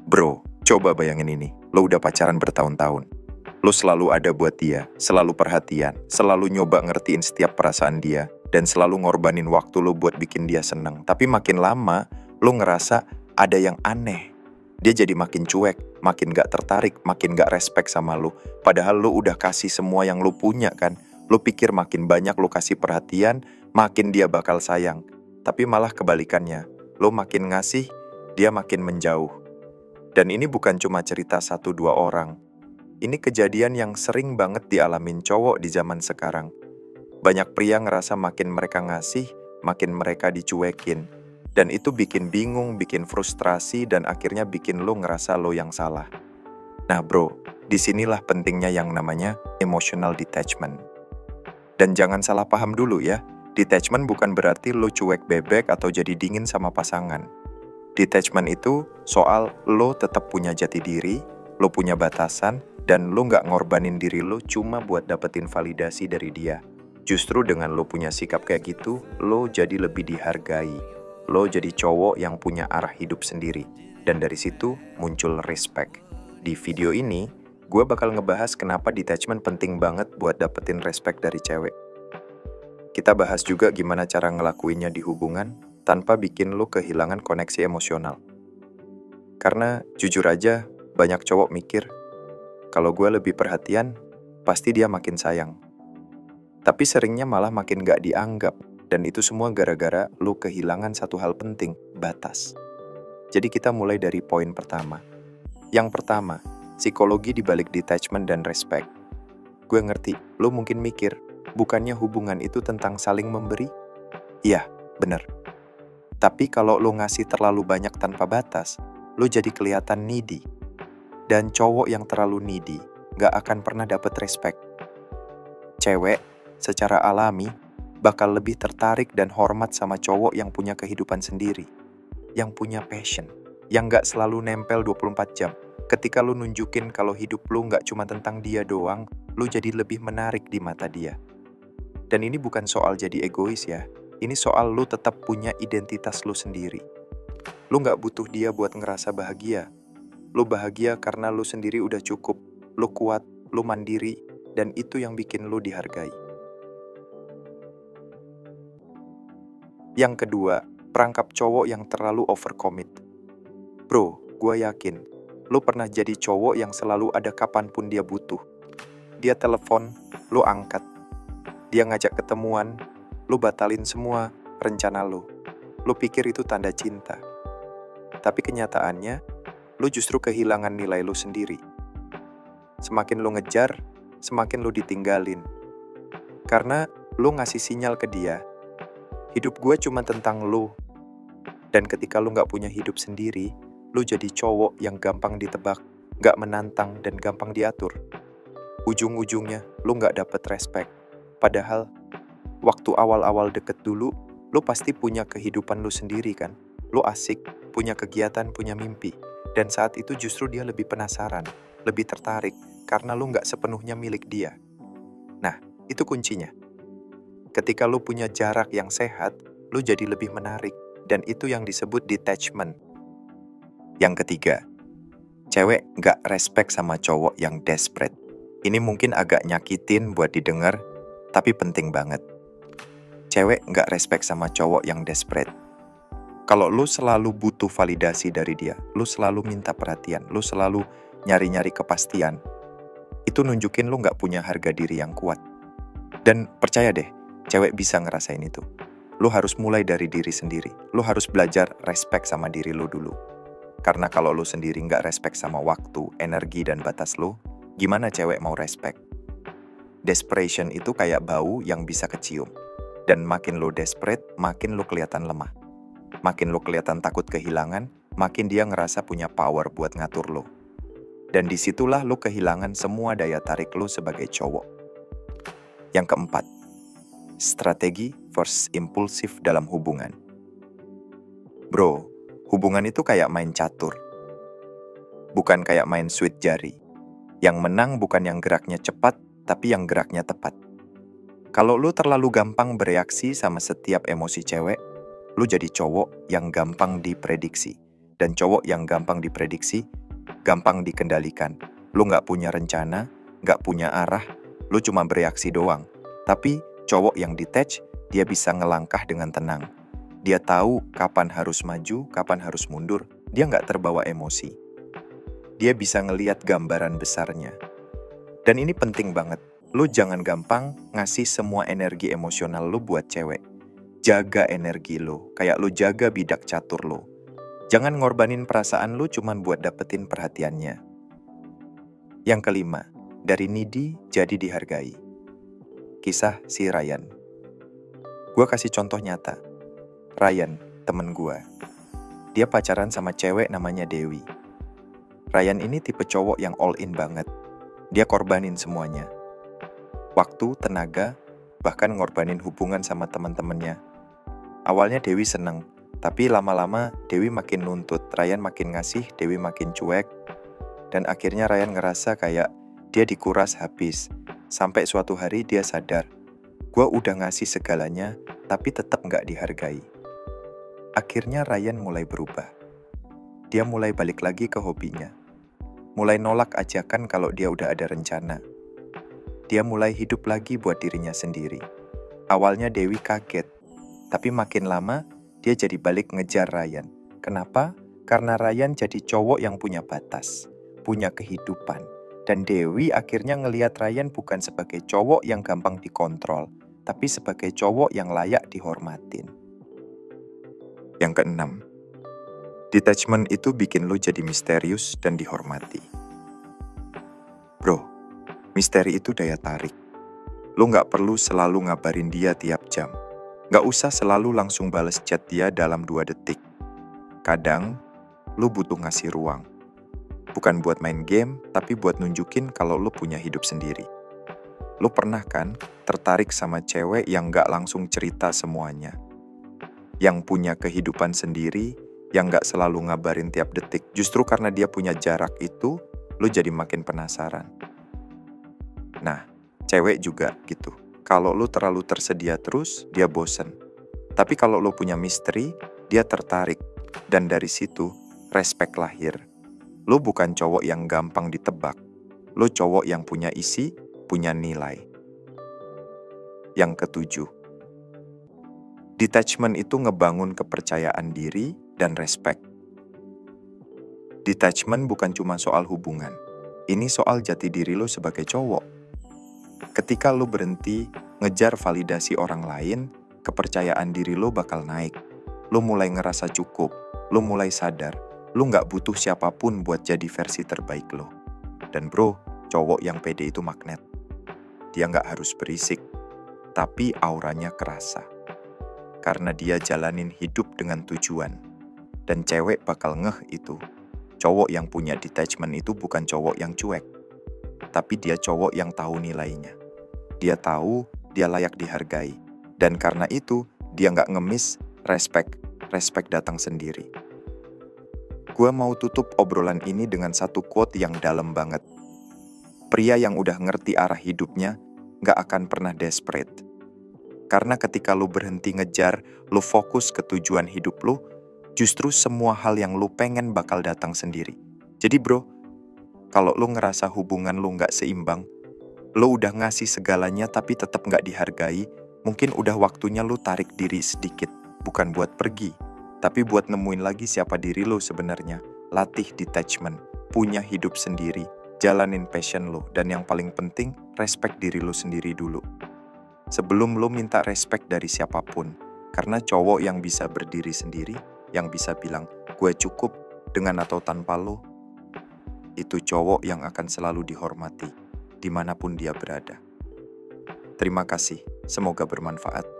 Bro, coba bayangin ini. Lo udah pacaran bertahun-tahun. Lo selalu ada buat dia, selalu perhatian, selalu nyoba ngertiin setiap perasaan dia, dan selalu ngorbanin waktu lo buat bikin dia seneng. Tapi makin lama, lo ngerasa ada yang aneh. Dia jadi makin cuek, makin gak tertarik, makin gak respect sama lo. Padahal lo udah kasih semua yang lo punya kan. Lo pikir makin banyak lo kasih perhatian, makin dia bakal sayang. Tapi malah kebalikannya. Lo makin ngasih, dia makin menjauh. Dan ini bukan cuma cerita 1-2 orang. Ini kejadian yang sering banget dialamin cowok di zaman sekarang. Banyak pria ngerasa makin mereka ngasih, makin mereka dicuekin. Dan itu bikin bingung, bikin frustrasi, dan akhirnya bikin lo ngerasa lo yang salah. Nah bro, disinilah pentingnya yang namanya emotional detachment. Dan jangan salah paham dulu ya, detachment bukan berarti lo cuek bebek atau jadi dingin sama pasangan. Detachment itu soal lo tetap punya jati diri, lo punya batasan, dan lo nggak ngorbanin diri lo cuma buat dapetin validasi dari dia. Justru dengan lo punya sikap kayak gitu, lo jadi lebih dihargai. Lo jadi cowok yang punya arah hidup sendiri. Dan dari situ muncul respect. Di video ini, gue bakal ngebahas kenapa detachment penting banget buat dapetin respect dari cewek. Kita bahas juga gimana cara ngelakuinnya di hubungan, tanpa bikin lo kehilangan koneksi emosional. Karena jujur aja, banyak cowok mikir, kalau gue lebih perhatian, pasti dia makin sayang. Tapi seringnya malah makin gak dianggap, dan itu semua gara-gara lo kehilangan satu hal penting, batas. Jadi kita mulai dari poin pertama. Yang pertama, psikologi dibalik detachment dan respect. Gue ngerti, lo mungkin mikir, bukannya hubungan itu tentang saling memberi? Iya, bener. Tapi kalau lo ngasih terlalu banyak tanpa batas, lo jadi kelihatan needy. Dan cowok yang terlalu needy gak akan pernah dapet respect. Cewek, secara alami, bakal lebih tertarik dan hormat sama cowok yang punya kehidupan sendiri. Yang punya passion. Yang gak selalu nempel 24 jam. Ketika lo nunjukin kalau hidup lo gak cuma tentang dia doang, lo jadi lebih menarik di mata dia. Dan ini bukan soal jadi egois ya. Ini soal lu tetap punya identitas lu sendiri. Lu gak butuh dia buat ngerasa bahagia. Lu bahagia karena lu sendiri udah cukup. Lu kuat, lu mandiri, dan itu yang bikin lu dihargai. Yang kedua, perangkap cowok yang terlalu overcommit. Bro, gue yakin, lu pernah jadi cowok yang selalu ada kapanpun dia butuh. Dia telepon, lu angkat. Dia ngajak ketemuan, lu batalin semua rencana lu. Lu pikir itu tanda cinta. Tapi kenyataannya, lu justru kehilangan nilai lu sendiri. Semakin lu ngejar, semakin lu ditinggalin. Karena lu ngasih sinyal ke dia, hidup gue cuma tentang lu. Dan ketika lu gak punya hidup sendiri, lu jadi cowok yang gampang ditebak, gak menantang, dan gampang diatur. Ujung-ujungnya, lu gak dapet respect. Padahal, waktu awal-awal deket dulu, lu pasti punya kehidupan lu sendiri kan? Lu asik, punya kegiatan, punya mimpi. Dan saat itu justru dia lebih penasaran, lebih tertarik, karena lu gak sepenuhnya milik dia. Nah, itu kuncinya. Ketika lu punya jarak yang sehat, lu jadi lebih menarik. Dan itu yang disebut detachment. Yang ketiga, cewek gak respect sama cowok yang desperate. Ini mungkin agak nyakitin buat didengar, tapi penting banget. Cewek gak respect sama cowok yang desperate. Kalau lu selalu butuh validasi dari dia, lu selalu minta perhatian, lu selalu nyari-nyari kepastian, itu nunjukin lu gak punya harga diri yang kuat. Dan percaya deh, cewek bisa ngerasain itu. Lu harus mulai dari diri sendiri. Lu harus belajar respect sama diri lu dulu. Karena kalau lu sendiri gak respect sama waktu, energi, dan batas lu, gimana cewek mau respect? Desperation itu kayak bau yang bisa kecium. Dan makin lo desperate, makin lo kelihatan lemah. Makin lo kelihatan takut kehilangan, makin dia ngerasa punya power buat ngatur lo. Dan disitulah lo kehilangan semua daya tarik lo sebagai cowok. Yang keempat, strategi versus impulsif dalam hubungan. Bro, hubungan itu kayak main catur. Bukan kayak main sweet jari. Yang menang bukan yang geraknya cepat, tapi yang geraknya tepat. Kalau lu terlalu gampang bereaksi sama setiap emosi cewek, lu jadi cowok yang gampang diprediksi. Dan cowok yang gampang diprediksi, gampang dikendalikan. Lu nggak punya rencana, nggak punya arah, lu cuma bereaksi doang. Tapi cowok yang detach, dia bisa ngelangkah dengan tenang. Dia tahu kapan harus maju, kapan harus mundur. Dia nggak terbawa emosi. Dia bisa ngelihat gambaran besarnya. Dan ini penting banget. Lu jangan gampang ngasih semua energi emosional lu buat cewek. Jaga energi lu, kayak lu jaga bidak catur lu. Jangan ngorbanin perasaan lu cuman buat dapetin perhatiannya. Yang kelima, dari needy jadi dihargai. Kisah si Ryan. Gua kasih contoh nyata. Ryan, temen gua. Dia pacaran sama cewek namanya Dewi. Ryan ini tipe cowok yang all in banget. Dia korbanin semuanya. Waktu, tenaga, bahkan ngorbanin hubungan sama teman-temannya. Awalnya Dewi seneng, tapi lama-lama Dewi makin nuntut, Ryan makin ngasih, Dewi makin cuek. Dan akhirnya Ryan ngerasa kayak dia dikuras habis. Sampai suatu hari dia sadar, gua udah ngasih segalanya, tapi tetap nggak dihargai. Akhirnya Ryan mulai berubah. Dia mulai balik lagi ke hobinya. Mulai nolak ajakan kalau dia udah ada rencana. Dia mulai hidup lagi buat dirinya sendiri. Awalnya Dewi kaget, tapi makin lama dia jadi balik ngejar Ryan. Kenapa? Karena Ryan jadi cowok yang punya batas, punya kehidupan. Dan Dewi akhirnya ngelihat Ryan bukan sebagai cowok yang gampang dikontrol, tapi sebagai cowok yang layak dihormatin. Yang keenam, detachment itu bikin lo jadi misterius dan dihormati. Bro, misteri itu daya tarik. Lo gak perlu selalu ngabarin dia tiap jam. Gak usah selalu langsung bales chat dia dalam 2 detik. Kadang, lo butuh ngasih ruang. Bukan buat main game, tapi buat nunjukin kalau lo punya hidup sendiri. Lo pernah kan tertarik sama cewek yang gak langsung cerita semuanya? Yang punya kehidupan sendiri, yang gak selalu ngabarin tiap detik. Justru karena dia punya jarak itu, lo jadi makin penasaran. Nah, cewek juga gitu. Kalau lo terlalu tersedia terus, dia bosen. Tapi kalau lo punya misteri, dia tertarik. Dan dari situ, respect lahir. Lo bukan cowok yang gampang ditebak. Lo cowok yang punya isi, punya nilai. Yang ketujuh, detachment itu ngebangun kepercayaan diri dan respect. Detachment bukan cuma soal hubungan. Ini soal jati diri lo sebagai cowok. Ketika lo berhenti ngejar validasi orang lain, kepercayaan diri lo bakal naik. Lo mulai ngerasa cukup, lo mulai sadar, lo gak butuh siapapun buat jadi versi terbaik lo. Dan bro, cowok yang pede itu magnet. Dia gak harus berisik, tapi auranya kerasa. Karena dia jalanin hidup dengan tujuan. Dan cewek bakal ngeh itu. Cowok yang punya detachment itu bukan cowok yang cuek. Tapi dia cowok yang tahu nilainya. Dia tahu dia layak dihargai. Dan karena itu, dia gak ngemis respect datang sendiri. Gua mau tutup obrolan ini dengan satu quote yang dalam banget. Pria yang udah ngerti arah hidupnya gak akan pernah desperate. Karena ketika lu berhenti ngejar, lu fokus ke tujuan hidup lu, justru semua hal yang lu pengen bakal datang sendiri. Jadi bro, kalau lu ngerasa hubungan lu gak seimbang, lu udah ngasih segalanya tapi tetap gak dihargai, mungkin udah waktunya lu tarik diri sedikit. Bukan buat pergi, tapi buat nemuin lagi siapa diri lu sebenarnya. Latih detachment, punya hidup sendiri, jalanin passion lu, dan yang paling penting, respect diri lu sendiri dulu. Sebelum lu minta respect dari siapapun, karena cowok yang bisa berdiri sendiri, yang bisa bilang, gue cukup dengan atau tanpa lu, itu cowok yang akan selalu dihormati, dimanapun dia berada. Terima kasih, semoga bermanfaat.